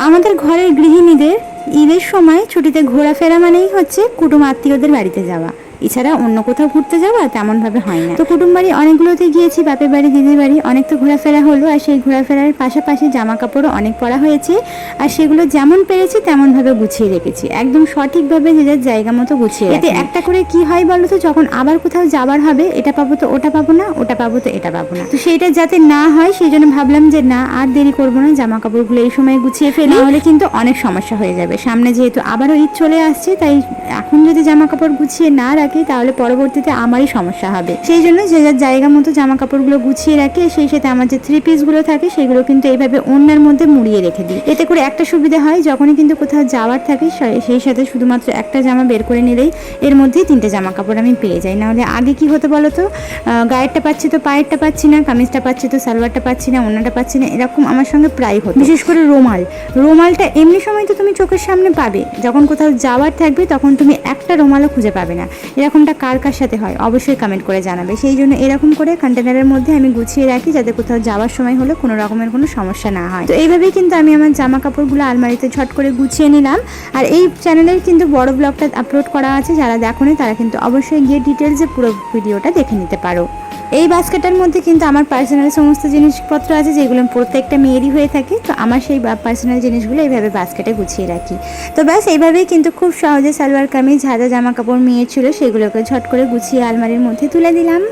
আমাদের ঘরের গৃহিণীদের ঈদের সময় ছুটিতে ঘোরাফেরা মানেই হচ্ছে কুটুম আত্মীয়দের বাড়িতে যাওয়া, এছাড়া অন্য কোথাও ঘুরতে যাওয়া তেমনভাবে হয় না। তো কুটুম বাড়ি অনেকগুলোতে গিয়েছি, বাপের বাড়ি দিদির বাড়ি অনেক তো ঘোরাফেরা হলো, আর সেই ঘোরাফেরার পাশাপাশি জামা কাপড়ও অনেক পরা হয়েছে, আর সেগুলো যেমন পেরেছি তেমনভাবে গুছিয়ে রেখেছি, একদম সঠিকভাবে যে যার জায়গা মতো গুছিয়ে। এতে একটা করে কি হয় বলো তো, যখন আবার কোথাও যাবার হবে এটা পাবো তো ওটা পাবো না, ওটা পাবো তো এটা পাবো না, তো সেইটা যাতে না হয় সেই জন্য ভাবলাম যে না আর দেরি করবো না, জামা কাপড়গুলো এই সময় গুছিয়ে ফেলি, নাহলে কিন্তু অনেক সমস্যা হয়ে যাবে। সামনে যেহেতু আবারও ঈদ চলে আসছে, তাই এখন যদি জামা কাপড় গুছিয়ে না রাখি তাহলে পরবর্তীতে আমারই সমস্যা হবে। সেই জন্য যে যার জায়গা মতো জামা কাপড়গুলো গুছিয়ে রাখি, সেই সাথে আমার যে 3 পিসগুলো থাকে সেগুলো কিন্তু এইভাবে ওড়নার মধ্যে মুড়িয়ে রেখে দিই। এতে করে একটা সুবিধা হয়, যখনই কিন্তু কোথাও যাওয়ার থাকে সেই সাথে শুধুমাত্র একটা জামা বের করে নিলেই এর মধ্যেই 3টে জামা কাপড় আমি পেয়ে যাই। নাহলে আগে কি হতো বলো তো, গায়েরটা পাচ্ছি তো পায়েরটা পাচ্ছি না, কামিজটা পাচ্ছি তো সালোয়ারটা পাচ্ছি না, ওড়নাটা পাচ্ছি না, এরকম আমার সঙ্গে প্রায় হতো। বিশেষ করে রুমালটা এমনি সময় তো তুমি চোখের সামনে পাবে, যখন কোথাও যাওয়ার থাকবে তখন তুমি একটা রুমালও খুঁজে পাবে না। এরকমটা কার কার সাথে হয় অবশ্যই কমেন্ট করে জানাবে। সেই জন্য এরকম করে কন্টেনারের মধ্যে আমি গুছিয়ে রাখি, যাতে কোথাও যাওয়ার সময় হলে কোনো রকমের কোনো সমস্যা না হয়। তো এইভাবেই কিন্তু আমি আমার জামা কাপড়গুলো আলমারিতে ঝট করে গুছিয়ে নিলাম। আর এই চ্যানেলের কিন্তু বড় ব্লগটা আপলোড করা আছে, যারা দেখোনি তারা কিন্তু অবশ্যই গিয়ে ডিটেলসে পুরো ভিডিওটা দেখে নিতে পারো। এই বাস্কেটের মধ্যে কিন্তু আমার পার্সোনাল সমস্ত জিনিসপত্র আছে, যেগুলো প্রত্যেকটা মেয়েরই হয়ে থাকে। তো আমার সেই পার্সোনাল জিনিসগুলো এইভাবে বাস্কেটে গুছিয়ে রাখি। তো ব্যাস এইভাবেই কিন্তু খুব সহজে সালোয়ার কামিজ, ঝাঁঝা জামা কাপড় মেয়ের ছিল সেগুলোকে ঝট করে গুছিয়ে আলমারির মধ্যে তুলে দিলাম।